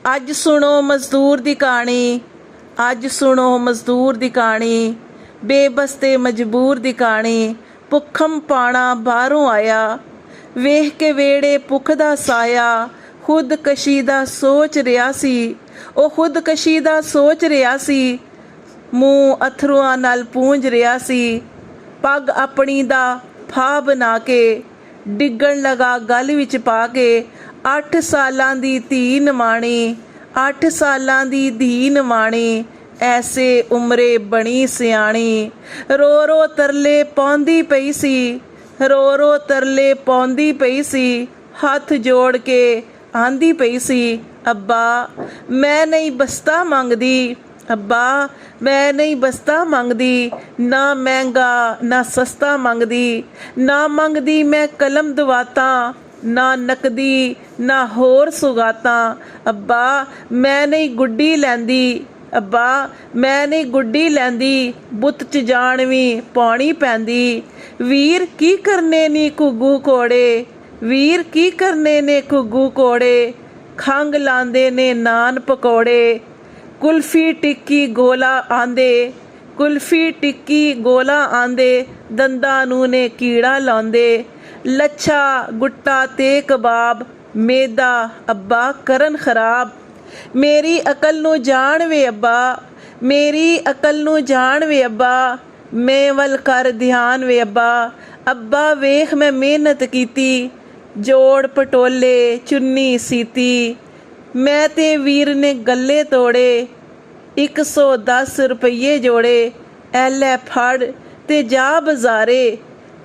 ਅੱਜ ਸੁਣੋ ਮਜ਼ਦੂਰ ਦੀ ਕਹਾਣੀ, ਅੱਜ ਸੁਣੋ ਮਜ਼ਦੂਰ ਦੀ ਕਹਾਣੀ, ਬੇਬਸ ਤੇ ਮਜਬੂਰ ਦੀ ਕਹਾਣੀ। ਭੁੱਖਮ ਪਾਣਾ ਬਾਹਰੋਂ ਆਇਆ, ਵੇਖ ਕੇ ਵੇੜੇ ਭੁੱਖ ਦਾ ਸਾਇਆ। ਖੁਦਕਸ਼ੀ ਦਾ ਸੋਚ ਰਿਹਾ ਸੀ, ਉਹ ਖੁਦਕਸ਼ੀ ਦਾ ਸੋਚ ਰਿਹਾ ਸੀ। ਮੂੰਹ ਅਥਰੂਆਂ ਨਾਲ ਪੂੰਝ ਰਿਹਾ ਸੀ। ਪੱਗ ਆਪਣੀ ਦਾ ਫਾਹ ਬਣਾ ਕੇ ਡਿੱਗਣ ਲਗਾ ਗਲ ਵਿੱਚ ਪਾ ਕੇ। 8 ਸਾਲਾਂ ਦੀ ਧੀ ਨਿਮਾਣੀ, 8 ਸਾਲਾਂ ਦੀ ਧੀ ਨਿਮਾਣੀ, ਐਸੇ ਉਮਰੇ ਬਣੀ ਸਿਆਣੀ। ਰੋ ਰੋ ਤਰਲੇ ਪਾਉਂਦੀ ਪਈ ਸੀ, ਰੋ ਰੋ ਤਰਲੇ ਪਾਉਂਦੀ ਪਈ ਸੀ। ਹੱਥ ਜੋੜ ਕੇ ਆਂਦੀ ਪਈ ਸੀ, ਅੱਬਾ ਮੈਂ ਨਹੀਂ ਬਸਤਾ ਮੰਗਦੀ, ਅੱਬਾ ਮੈਂ ਨਹੀਂ ਬਸਤਾ ਮੰਗਦੀ। ਨਾ ਮਹਿੰਗਾ ਨਾ ਸਸਤਾ ਮੰਗਦੀ, ਨਾ ਮੰਗਦੀ ਮੈਂ ਕਲਮ ਦਵਾਤਾਂ, ਨਾ ਨਕਦੀ ਨਾ ਹੋਰ ਸੁਗਾਤਾਂ। ਅੱਬਾ ਮੈਂ ਨਹੀਂ ਗੁੱਡੀ ਲੈਂਦੀ, ਅੱਬਾ ਮੈਂ ਨਹੀਂ ਗੁੱਡੀ ਲੈਂਦੀ। ਬੁੱਤ 'ਚ ਜਾਣ ਵੀ ਪਾਉਣੀ ਪੈਂਦੀ। ਵੀਰ ਕੀ ਕਰਨੇ ਨੀ ਘੁੱਗੂ ਘੋੜੇ, ਵੀਰ ਕੀ ਕਰਨੇ ਨੇ ਘੁੱਗੂ ਘੋੜੇ। ਖੰਘ ਲਾਂਦੇ ਨੇ ਨਾਨ ਪਕੌੜੇ। ਕੁਲਫੀ ਟਿੱਕੀ ਗੋਲਾ ਆਂਦੇ, ਕੁਲਫੀ ਟਿੱਕੀ ਗੋਲਾ ਆਂਦੇ। ਦੰਦਾਂ ਨੂੰ ਨੇ ਕੀੜਾ ਲਾਉਂਦੇ। ਲੱਛਾ ਗੁੱਟਾ ਤੇ ਕਬਾਬ, ਮੈਦਾ ਅੱਬਾ ਕਰਨ ਖਰਾਬ। ਮੇਰੀ ਅਕਲ ਨੂੰ ਜਾਣ ਵੇ ਅੱਬਾ, ਮੇਰੀ ਅਕਲ ਨੂੰ ਜਾਣ ਵੇ ਅੱਬਾ। ਮੈਂ ਵੱਲ ਕਰ ਧਿਆਨ ਵੇ ਅੱਬਾ। ਅੱਬਾ ਵੇਖ ਮੈਂ ਮਿਹਨਤ ਕੀਤੀ, ਜੋੜ ਪਟੋਲੇ ਚੁੰਨੀ ਸੀਤੀ। ਮੈਂ ਤੇ ਵੀਰ ਨੇ ਗੱਲੇ ਤੋੜੇ, 110 ਰੁਪਈਏ ਜੋੜੇ। ਐ ਲੈ ਫੜ ਤੇ ਜਾ ਬਜ਼ਾਰੇ,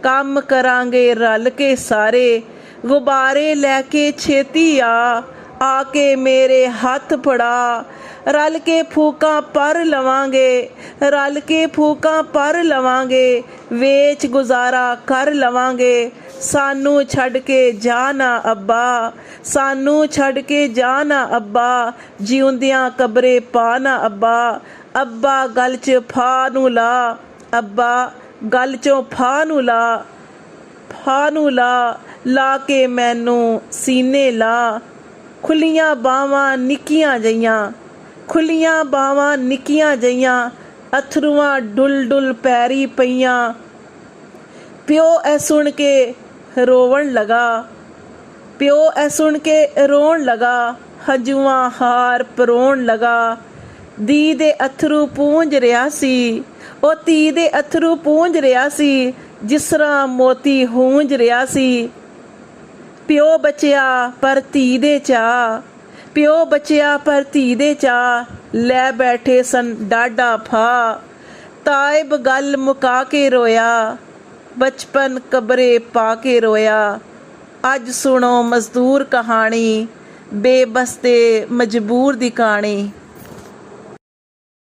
ਕੰਮ ਕਰਾਂਗੇ ਰਲ ਕੇ ਸਾਰੇ। ਗੁਬਾਰੇ ਲੈ ਕੇ ਛੇਤੀ ਆ ਕੇ ਮੇਰੇ ਹੱਥ ਫੜਾ। ਰਲ ਕੇ ਫੂਕਾਂ ਪਰ ਲਵਾਂਗੇ, ਰਲ ਕੇ ਫੂਕਾਂ ਪਰ ਲਵਾਂਗੇ। ਵੇਚ ਗੁਜ਼ਾਰਾ ਕਰ ਲਵਾਂਗੇ। ਸਾਨੂੰ ਛੱਡ ਕੇ ਜਾ ਨਾ ਅੱਬਾ, ਸਾਨੂੰ ਛੱਡ ਕੇ ਜਾ ਨਾ ਅੱਬਾ। ਜਿਉਂਦਿਆਂ ਕਬਰੇ ਪਾ ਨਾ ਅੱਬਾ। ਅੱਬਾ ਗਲ 'ਚ ਫਾਹ ਨੂੰ ਲਾ, ਅੱਬਾ ਗਲ 'ਚੋਂ ਫਾਹ ਨੂੰ ਲਾ। ਫਾਹ ਨੂੰ ਲਾ, ਲਾ ਕੇ ਮੈਨੂੰ ਸੀਨੇ ਲਾ। ਖੁੱਲੀਆਂ ਬਾਹਾਂ ਨਿੱਕੀਆਂ ਜਿਹੀਆਂ, ਖੁੱਲੀਆਂ ਬਾਹਾਂ ਨਿੱਕੀਆਂ ਜਿਹੀਆਂ। ਅਥਰੂਆਂ ਡੁੱਲ ਡੁੱਲ ਪੈਰੀ ਪਈਆਂ। ਪਿਓ ਐ ਸੁਣ ਕੇ ਰੋਵਣ ਲਗਾ, ਪਿਓ ਐ ਸੁਣ ਕੇ ਰੋਣ ਲਗਾ। ਹੰਝੂਆਂ ਹਾਰ ਪਰੋਣ ਲਗਾ। ਧੀ ਦੇ ਅਥਰੂ ਪੂੰਝ ਰਿਹਾ ਸੀ, ਉਹ ਧੀ ਦੇ ਅਥਰੂ ਪੂੰਝ ਰਿਹਾ ਸੀ, ਜਿਸ ਤਰ੍ਹਾਂ ਮੋਤੀ ਹੂੰਝ ਰਿਹਾ ਸੀ। ਪਿਓ ਬਚਿਆ ਪਰ ਧੀ ਦੇ ਚਾਅ, ਪਿਓ ਬਚਿਆ ਪਰ ਧੀ ਦੇ ਚਾਅ। ਲੈ ਬੈਠੇ ਸਨ ਡਾਢਾ ਫਾਹ। ਤਾਇਬ ਗੱਲ ਮੁਕਾ ਕੇ ਰੋਇਆ, ਬਚਪਨ ਕਬਰੇ ਪਾ ਕੇ ਰੋਇਆ। ਅੱਜ ਸੁਣੋ ਮਜ਼ਦੂਰ ਕਹਾਣੀ, ਬੇਬਸ ਤੇ ਮਜਬੂਰ ਦੀ ਕਹਾਣੀ।